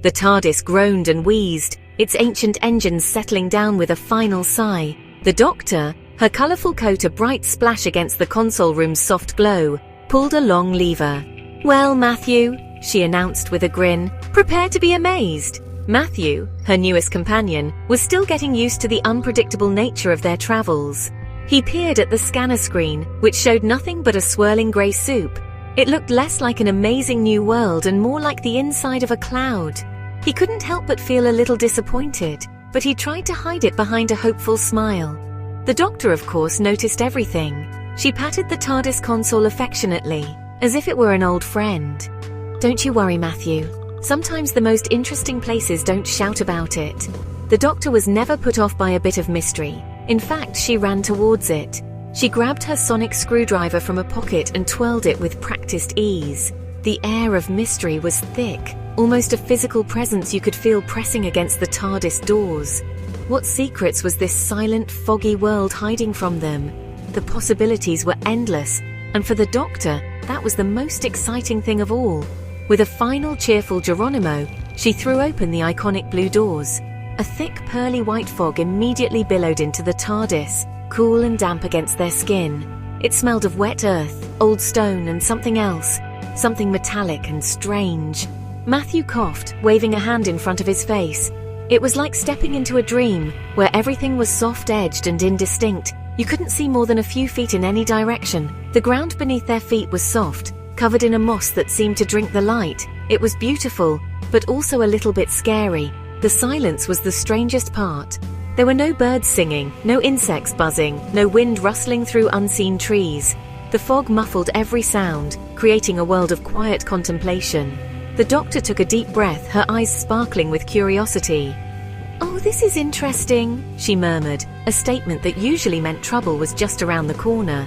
The TARDIS groaned and wheezed, its ancient engines settling down with a final sigh. The Doctor, her colourful coat a bright splash against the console room's soft glow, pulled a long lever. "Well, Matthew," she announced with a grin, "prepare to be amazed." Matthew, her newest companion, was still getting used to the unpredictable nature of their travels. He peered at the scanner screen, which showed nothing but a swirling grey soup. It looked less like an amazing new world and more like the inside of a cloud. He couldn't help but feel a little disappointed, but he tried to hide it behind a hopeful smile. The Doctor, of course, noticed everything. She patted the TARDIS console affectionately, as if it were an old friend. "Don't you worry, Matthew. Sometimes the most interesting places don't shout about it." The Doctor was never put off by a bit of mystery. In fact, she ran towards it. She grabbed her sonic screwdriver from a pocket and twirled it with practiced ease. The air of mystery was thick, almost a physical presence you could feel pressing against the TARDIS doors. What secrets was this silent, foggy world hiding from them? The possibilities were endless, and for the Doctor, that was the most exciting thing of all. With a final cheerful Geronimo, she threw open the iconic blue doors. A thick, pearly white fog immediately billowed into the TARDIS, cool and damp against their skin. It smelled of wet earth, old stone, and something else, something metallic and strange. Matthew coughed, waving a hand in front of his face. It was like stepping into a dream, where everything was soft-edged and indistinct. You couldn't see more than a few feet in any direction. The ground beneath their feet was soft, covered in a moss that seemed to drink the light. It was beautiful, but also a little bit scary. The silence was the strangest part. There were no birds singing, no insects buzzing, no wind rustling through unseen trees. The fog muffled every sound, creating a world of quiet contemplation. The Doctor took a deep breath, her eyes sparkling with curiosity. "Oh, this is interesting," she murmured, a statement that usually meant trouble was just around the corner.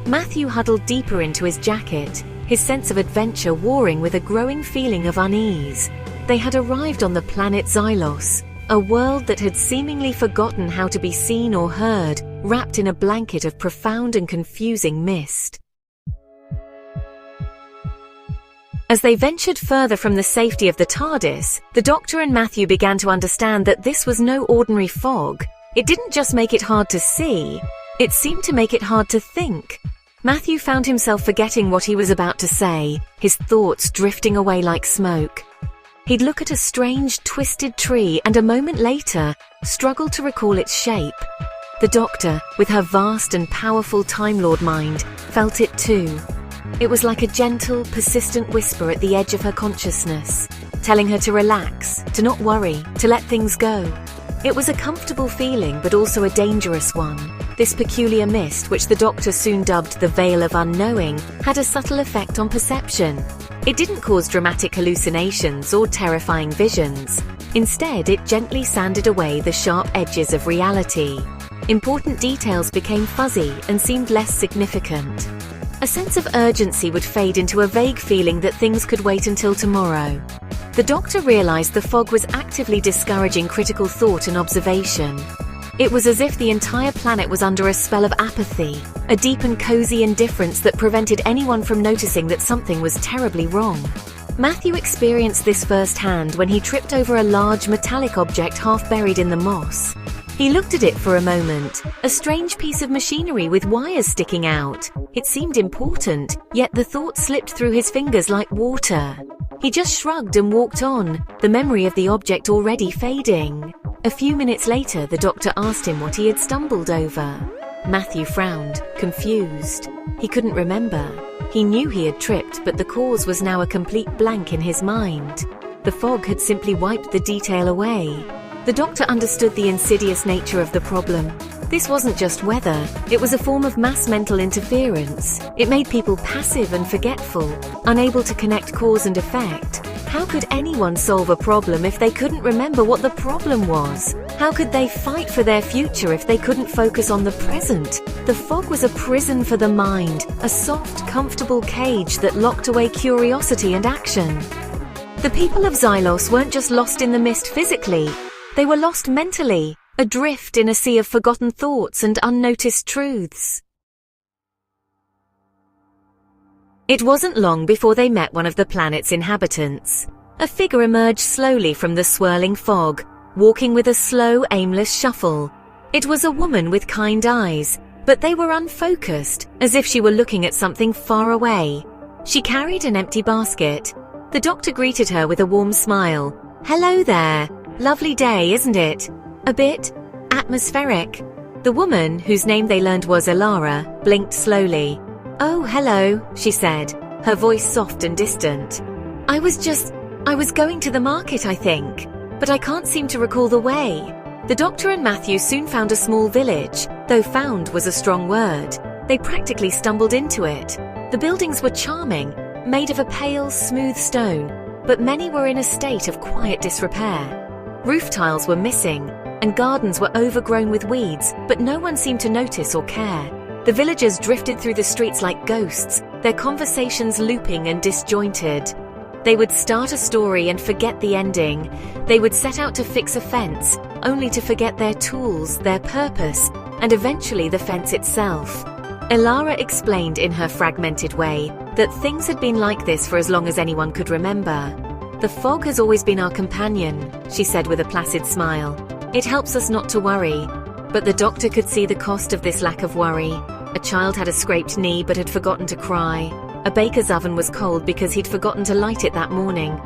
Matthew huddled deeper into his jacket, his sense of adventure warring with a growing feeling of unease. They had arrived on the planet Xylos, a world that had seemingly forgotten how to be seen or heard, wrapped in a blanket of profound and confusing mist. As they ventured further from the safety of the TARDIS, the Doctor and Matthew began to understand that this was no ordinary fog. It didn't just make it hard to see, it seemed to make it hard to think. Matthew found himself forgetting what he was about to say, his thoughts drifting away like smoke. He'd look at a strange, twisted tree and a moment later, struggle to recall its shape. The Doctor, with her vast and powerful Time Lord mind, felt it too. It was like a gentle, persistent whisper at the edge of her consciousness, telling her to relax, to not worry, to let things go. It was a comfortable feeling, but also a dangerous one. This peculiar mist, which the Doctor soon dubbed the Veil of Unknowing, had a subtle effect on perception. It didn't cause dramatic hallucinations or terrifying visions. Instead, it gently sanded away the sharp edges of reality. Important details became fuzzy and seemed less significant. A sense of urgency would fade into a vague feeling that things could wait until tomorrow. The Doctor realized the fog was actively discouraging critical thought and observation. It was as if the entire planet was under a spell of apathy, a deep and cozy indifference that prevented anyone from noticing that something was terribly wrong. Matthew experienced this firsthand when he tripped over a large metallic object half buried in the moss. He looked at it for a moment, a strange piece of machinery with wires sticking out. It seemed important, yet the thought slipped through his fingers like water. He just shrugged and walked on, the memory of the object already fading. A few minutes later, the Doctor asked him what he had stumbled over. Matthew frowned, confused. He couldn't remember. He knew he had tripped, but the cause was now a complete blank in his mind. The fog had simply wiped the detail away. The Doctor understood the insidious nature of the problem. This wasn't just weather, it was a form of mass mental interference. It made people passive and forgetful, unable to connect cause and effect. How could anyone solve a problem if they couldn't remember what the problem was? How could they fight for their future if they couldn't focus on the present? The fog was a prison for the mind, a soft, comfortable cage that locked away curiosity and action. The people of Xylos weren't just lost in the mist physically, they were lost mentally, adrift in a sea of forgotten thoughts and unnoticed truths. It wasn't long before they met one of the planet's inhabitants. A figure emerged slowly from the swirling fog, walking with a slow, aimless shuffle. It was a woman with kind eyes, but they were unfocused, as if she were looking at something far away. She carried an empty basket. The doctor greeted her with a warm smile. "Hello there. Lovely day, isn't it? A bit atmospheric." The woman, whose name they learned was Elara, blinked slowly. "Oh, hello," she said, her voice soft and distant. I was going to the market, I think, but I can't seem to recall the way." The doctor and Matthew soon found a small village, though found was a strong word. They practically stumbled into it. The buildings were charming, made of a pale, smooth stone, but many were in a state of quiet disrepair. Roof tiles were missing, and gardens were overgrown with weeds, but no one seemed to notice or care. The villagers drifted through the streets like ghosts, their conversations looping and disjointed. They would start a story and forget the ending. They would set out to fix a fence, only to forget their tools, their purpose, and eventually the fence itself. Elara explained in her fragmented way that things had been like this for as long as anyone could remember. "The fog has always been our companion," she said with a placid smile. "It helps us not to worry." But the doctor could see the cost of this lack of worry. A child had a scraped knee but had forgotten to cry. A baker's oven was cold because he'd forgotten to light it that morning.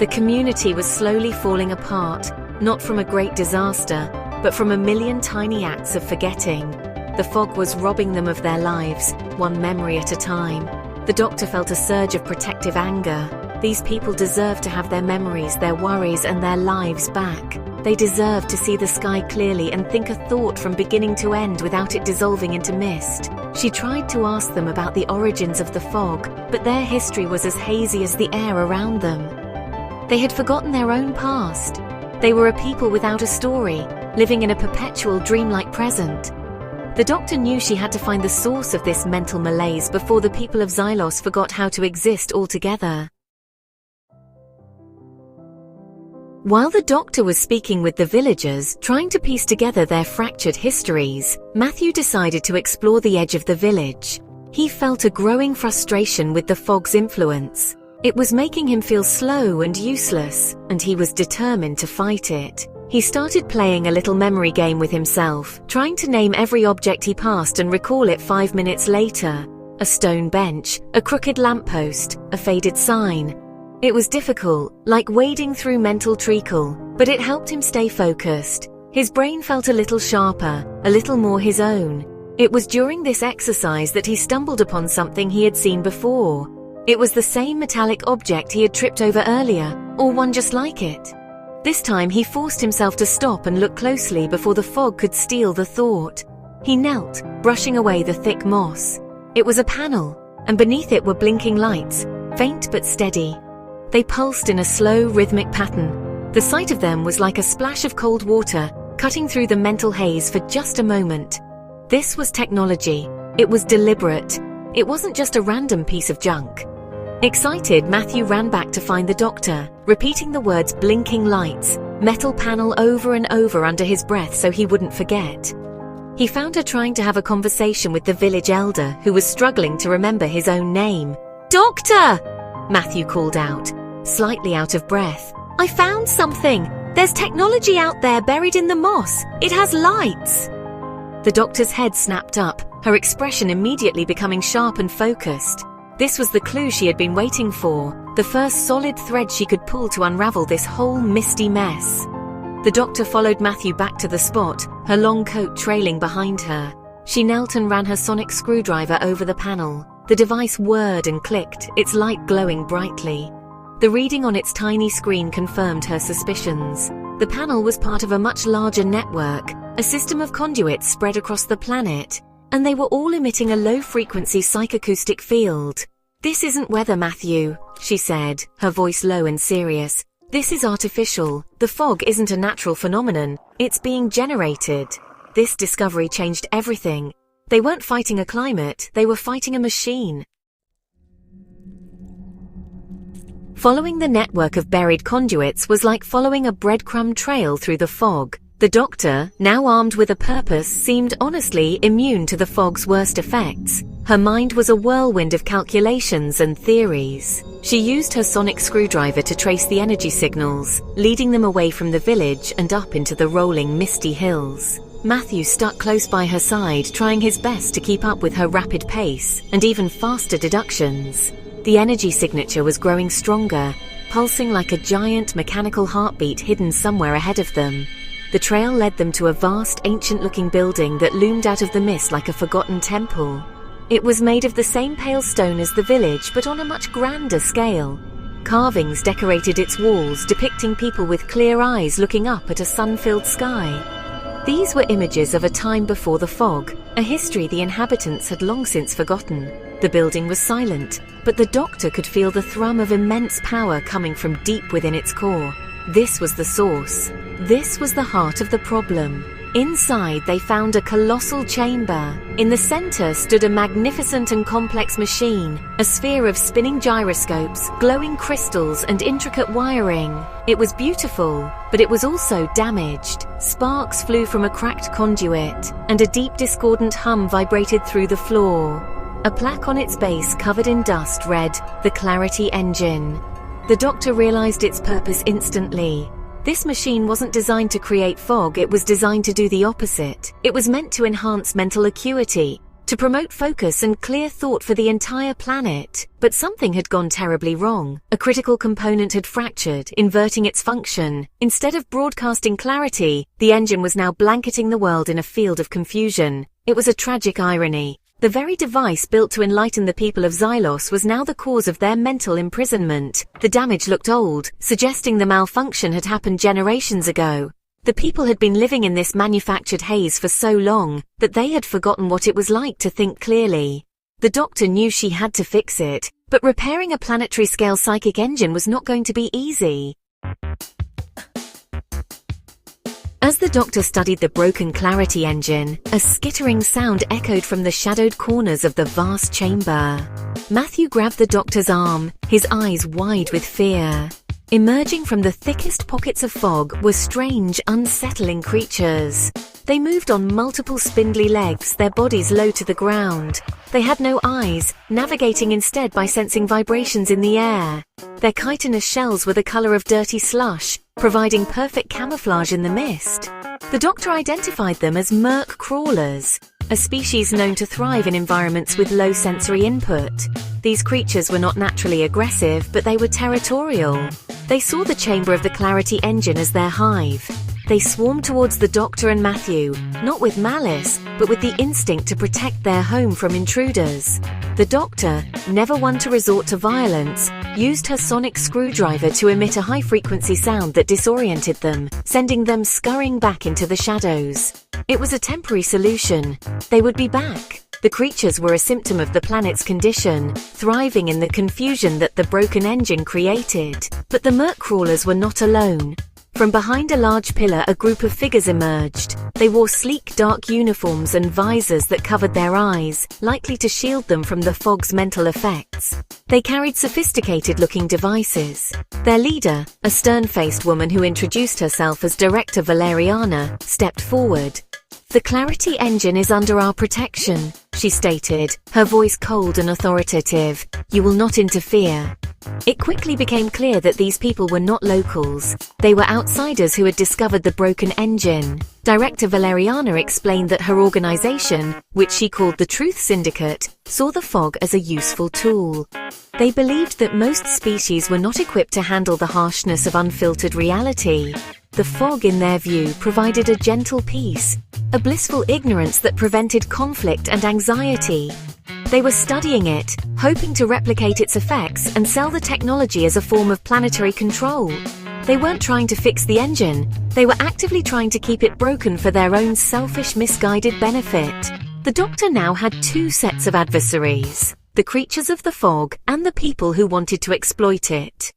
The community was slowly falling apart, not from a great disaster, but from a million tiny acts of forgetting. The fog was robbing them of their lives, one memory at a time. The doctor felt a surge of protective anger. These people deserved to have their memories, their worries, and their lives back. They deserved to see the sky clearly and think a thought from beginning to end without it dissolving into mist. She tried to ask them about the origins of the fog, but their history was as hazy as the air around them. They had forgotten their own past. They were a people without a story, living in a perpetual dreamlike present. The doctor knew she had to find the source of this mental malaise before the people of Xylos forgot how to exist altogether. While the doctor was speaking with the villagers, trying to piece together their fractured histories, Matthew decided to explore the edge of the village. He felt a growing frustration with the fog's influence. It was making him feel slow and useless, and he was determined to fight it. He started playing a little memory game with himself, trying to name every object he passed and recall it 5 minutes later. A stone bench, a crooked lamppost, a faded sign. It was difficult, like wading through mental treacle, but it helped him stay focused. His brain felt a little sharper, a little more his own. It was during this exercise that he stumbled upon something he had seen before. It was the same metallic object he had tripped over earlier, or one just like it. This time he forced himself to stop and look closely before the fog could steal the thought. He knelt, brushing away the thick moss. It was a panel, and beneath it were blinking lights, faint but steady. They pulsed in a slow, rhythmic pattern. The sight of them was like a splash of cold water, cutting through the mental haze for just a moment. This was technology. It was deliberate. It wasn't just a random piece of junk. Excited, Matthew ran back to find the doctor, repeating the words blinking lights, metal panel over and over under his breath so he wouldn't forget. He found her trying to have a conversation with the village elder who was struggling to remember his own name. "Doctor!" Matthew called out, slightly out of breath. "I found something! There's technology out there buried in the moss! It has lights!" The doctor's head snapped up, her expression immediately becoming sharp and focused. This was the clue she had been waiting for, the first solid thread she could pull to unravel this whole misty mess. The doctor followed Matthew back to the spot, her long coat trailing behind her. She knelt and ran her sonic screwdriver over the panel. The device whirred and clicked, its light glowing brightly. The reading on its tiny screen confirmed her suspicions. The panel was part of a much larger network, a system of conduits spread across the planet, and they were all emitting a low-frequency psychoacoustic field. "This isn't weather, Matthew," she said, her voice low and serious. "This is artificial. The fog isn't a natural phenomenon. It's being generated." This discovery changed everything. They weren't fighting a climate, they were fighting a machine. Following the network of buried conduits was like following a breadcrumb trail through the fog. The doctor, now armed with a purpose, seemed honestly immune to the fog's worst effects. Her mind was a whirlwind of calculations and theories. She used her sonic screwdriver to trace the energy signals, leading them away from the village and up into the rolling, misty hills. Matthew stuck close by her side, trying his best to keep up with her rapid pace and even faster deductions. The energy signature was growing stronger, pulsing like a giant mechanical heartbeat hidden somewhere ahead of them. The trail led them to a vast, ancient-looking building that loomed out of the mist like a forgotten temple. It was made of the same pale stone as the village, but on a much grander scale. Carvings decorated its walls, depicting people with clear eyes looking up at a sun-filled sky. These were images of a time before the fog, a history the inhabitants had long since forgotten. The building was silent, but the doctor could feel the thrum of immense power coming from deep within its core. This was the source. This was the heart of the problem. Inside, they found a colossal chamber. In the center stood a magnificent and complex machine, a sphere of spinning gyroscopes, glowing crystals, and intricate wiring. It was beautiful, but it was also damaged. Sparks flew from a cracked conduit, and a deep discordant hum vibrated through the floor. A plaque on its base covered in dust read, "The Clarity Engine." The doctor realized its purpose instantly. This machine wasn't designed to create fog, it was designed to do the opposite. It was meant to enhance mental acuity, to promote focus and clear thought for the entire planet. But something had gone terribly wrong. A critical component had fractured, inverting its function. Instead of broadcasting clarity, the engine was now blanketing the world in a field of confusion. It was a tragic irony. The very device built to enlighten the people of Xylos was now the cause of their mental imprisonment. The damage looked old, suggesting the malfunction had happened generations ago. The people had been living in this manufactured haze for so long that they had forgotten what it was like to think clearly. The doctor knew she had to fix it, but repairing a planetary-scale psychic engine was not going to be easy. As the doctor studied the broken Clarity engine, a skittering sound echoed from the shadowed corners of the vast chamber. Matthew grabbed the doctor's arm, his eyes wide with fear. Emerging from the thickest pockets of fog were strange, unsettling creatures. They moved on multiple spindly legs, their bodies low to the ground. They had no eyes, navigating instead by sensing vibrations in the air. Their chitinous shells were the color of dirty slush, providing perfect camouflage in the mist. The doctor identified them as Merc crawlers, a species known to thrive in environments with low sensory input. These creatures were not naturally aggressive, but they were territorial. They saw the chamber of the Clarity engine as their hive. They swarmed towards the doctor and Matthew, not with malice, but with the instinct to protect their home from intruders. The doctor, never one to resort to violence, used her sonic screwdriver to emit a high-frequency sound that disoriented them, sending them scurrying back into the shadows. It was a temporary solution. They would be back. The creatures were a symptom of the planet's condition, thriving in the confusion that the broken engine created. But the Merc crawlers were not alone. From behind a large pillar, a group of figures emerged. They wore sleek, dark uniforms and visors that covered their eyes, likely to shield them from the fog's mental effects. They carried sophisticated-looking devices. Their leader, a stern-faced woman who introduced herself as Director Valeriana, stepped forward. "The Clarity engine is under our protection," she stated, her voice cold and authoritative. "You will not interfere." It quickly became clear that these people were not locals. They were outsiders who had discovered the broken engine. Director Valeriana explained that her organization, which she called the Truth Syndicate, saw the fog as a useful tool. They believed that most species were not equipped to handle the harshness of unfiltered reality. The fog, in their view, provided a gentle peace, a blissful ignorance that prevented conflict and anxiety. They were studying it, hoping to replicate its effects and sell the technology as a form of planetary control. They weren't trying to fix the engine, they were actively trying to keep it broken for their own selfish, misguided benefit. The doctor now had two sets of adversaries: the creatures of the fog and the people who wanted to exploit it.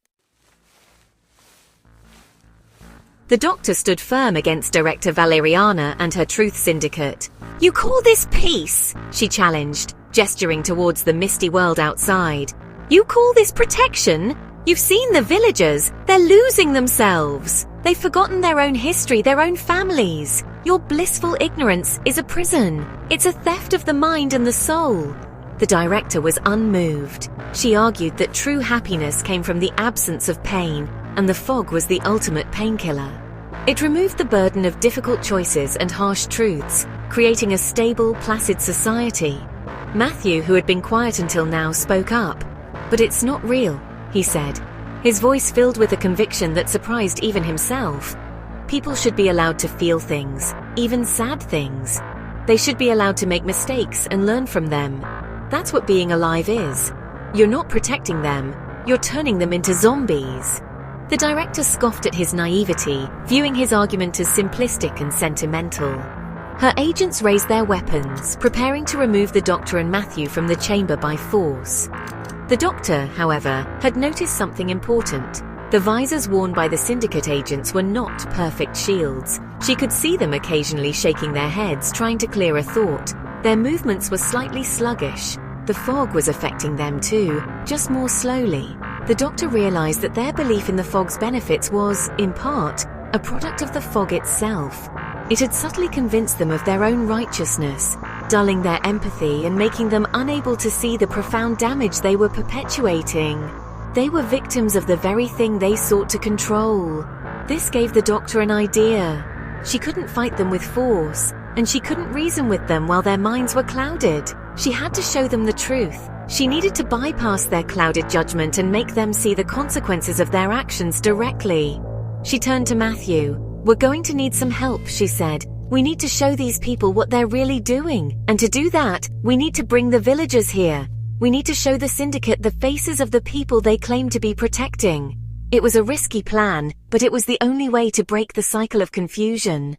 The doctor stood firm against Director Valeriana and her Truth Syndicate. "You call this peace?" she challenged, gesturing towards the misty world outside. "You call this protection? You've seen the villagers. They're losing themselves. They've forgotten their own history, their own families. Your blissful ignorance is a prison. It's a theft of the mind and the soul." The director was unmoved. She argued that true happiness came from the absence of pain, and the fog was the ultimate painkiller. It removed the burden of difficult choices and harsh truths, creating a stable, placid society. Matthew, who had been quiet until now, spoke up. "But it's not real," he said, his voice filled with a conviction that surprised even himself. "People should be allowed to feel things, even sad things. They should be allowed to make mistakes and learn from them. That's what being alive is. You're not protecting them, you're turning them into zombies." The director scoffed at his naivety, viewing his argument as simplistic and sentimental. Her agents raised their weapons, preparing to remove the doctor and Matthew from the chamber by force. The doctor, however, had noticed something important. The visors worn by the syndicate agents were not perfect shields. She could see them occasionally shaking their heads, trying to clear a thought. Their movements were slightly sluggish. The fog was affecting them too, just more slowly. The doctor realized that their belief in the fog's benefits was, in part, a product of the fog itself. It had subtly convinced them of their own righteousness, dulling their empathy and making them unable to see the profound damage they were perpetuating. They were victims of the very thing they sought to control. This gave the doctor an idea. She couldn't fight them with force, and she couldn't reason with them while their minds were clouded. She had to show them the truth. She needed to bypass their clouded judgment and make them see the consequences of their actions directly. She turned to Matthew. "We're going to need some help," she said. "We need to show these people what they're really doing. And to do that, we need to bring the villagers here. We need to show the syndicate the faces of the people they claim to be protecting." It was a risky plan, but it was the only way to break the cycle of confusion.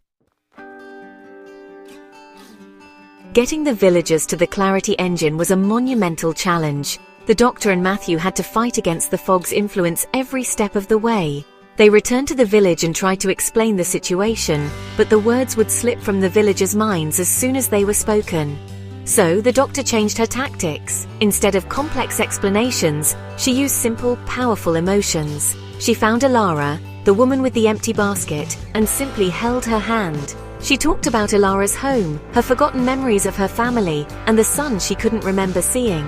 Getting the villagers to the Clarity Engine was a monumental challenge. The doctor and Matthew had to fight against the fog's influence every step of the way. They returned to the village and tried to explain the situation, but the words would slip from the villagers' minds as soon as they were spoken. So the doctor changed her tactics. Instead of complex explanations, she used simple, powerful emotions. She found Alara, the woman with the empty basket, and simply held her hand. She talked about Alara's home, her forgotten memories of her family, and the son she couldn't remember seeing.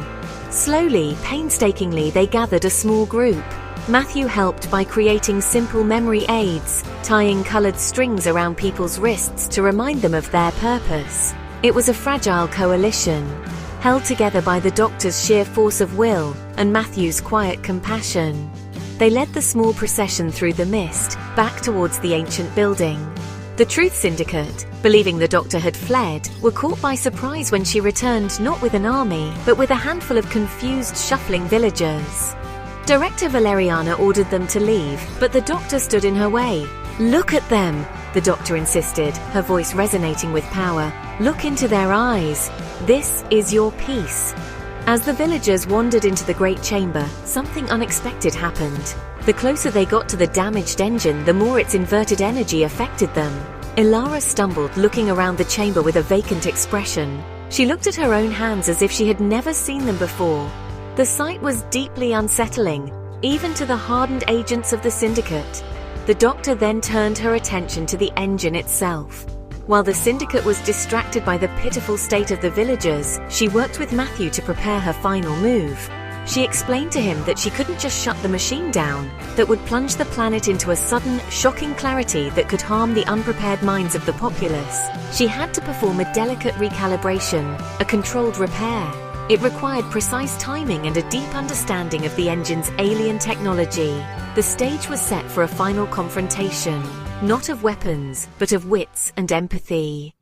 Slowly, painstakingly, they gathered a small group. Matthew helped by creating simple memory aids, tying colored strings around people's wrists to remind them of their purpose. It was a fragile coalition, held together by the doctor's sheer force of will and Matthew's quiet compassion. They led the small procession through the mist, back towards the ancient building. The Truth Syndicate, believing the doctor had fled, were caught by surprise when she returned not with an army, but with a handful of confused, shuffling villagers. Director Valeriana ordered them to leave, but the doctor stood in her way. "Look at them," the doctor insisted, her voice resonating with power. "Look into their eyes. This is your peace." As the villagers wandered into the great chamber, something unexpected happened. The closer they got to the damaged engine, the more its inverted energy affected them. Alara stumbled, looking around the chamber with a vacant expression. She looked at her own hands as if she had never seen them before. The sight was deeply unsettling, even to the hardened agents of the Syndicate. The doctor then turned her attention to the engine itself. While the Syndicate was distracted by the pitiful state of the villagers, she worked with Matthew to prepare her final move. She explained to him that she couldn't just shut the machine down, that would plunge the planet into a sudden, shocking clarity that could harm the unprepared minds of the populace. She had to perform a delicate recalibration, a controlled repair. It required precise timing and a deep understanding of the engine's alien technology. The stage was set for a final confrontation, not of weapons, but of wits and empathy.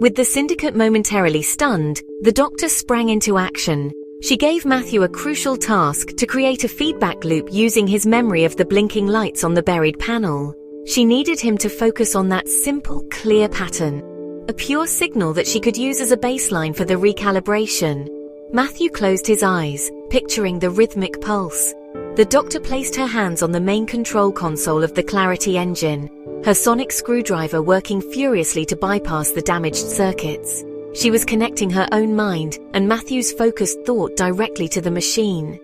With the Syndicate momentarily stunned, the doctor sprang into action. She gave Matthew a crucial task to create a feedback loop using his memory of the blinking lights on the buried panel. She needed him to focus on that simple, clear pattern, a pure signal that she could use as a baseline for the recalibration. Matthew closed his eyes, picturing the rhythmic pulse. The doctor placed her hands on the main control console of the Clarity Engine, her sonic screwdriver working furiously to bypass the damaged circuits. She was connecting her own mind and Matthew's focused thought directly to the machine.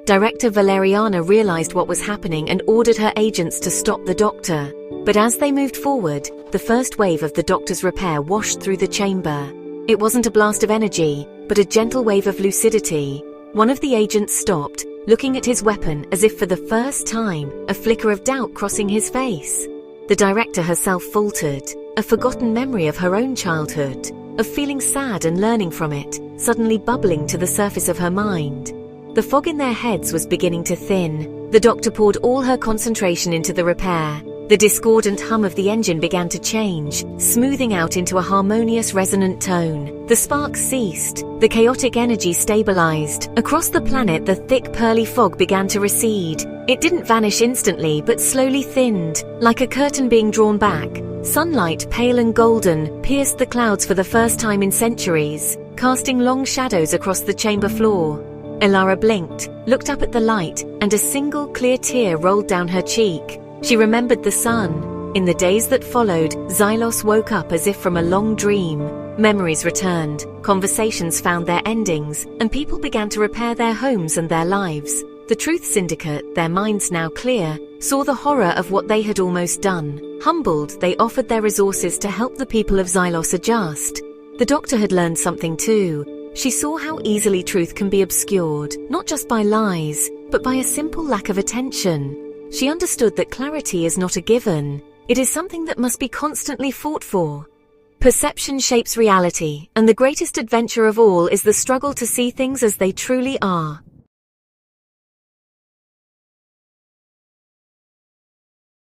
Director Valeriana realized what was happening and ordered her agents to stop the doctor. But as they moved forward, the first wave of the doctor's repair washed through the chamber. It wasn't a blast of energy, but a gentle wave of lucidity. One of the agents stopped, looking at his weapon as if for the first time, a flicker of doubt crossing his face. The director herself faltered, a forgotten memory of her own childhood, of feeling sad and learning from it, suddenly bubbling to the surface of her mind. The fog in their heads was beginning to thin. The doctor poured all her concentration into the repair. The discordant hum of the engine began to change, smoothing out into a harmonious resonant tone. The sparks ceased. The chaotic energy stabilized. Across the planet, the thick pearly fog began to recede. It didn't vanish instantly, but slowly thinned, like a curtain being drawn back. Sunlight, pale and golden, pierced the clouds for the first time in centuries, casting long shadows across the chamber floor. Elara blinked, looked up at the light, and a single clear tear rolled down her cheek. She remembered the sun. In the days that followed, Xylos woke up as if from a long dream. Memories returned, conversations found their endings, and people began to repair their homes and their lives. The Truth Syndicate, their minds now clear, saw the horror of what they had almost done. Humbled, they offered their resources to help the people of Xylos adjust. The doctor had learned something too. She saw how easily truth can be obscured, not just by lies, but by a simple lack of attention. She understood that clarity is not a given. It is something that must be constantly fought for. Perception shapes reality, and the greatest adventure of all is the struggle to see things as they truly are.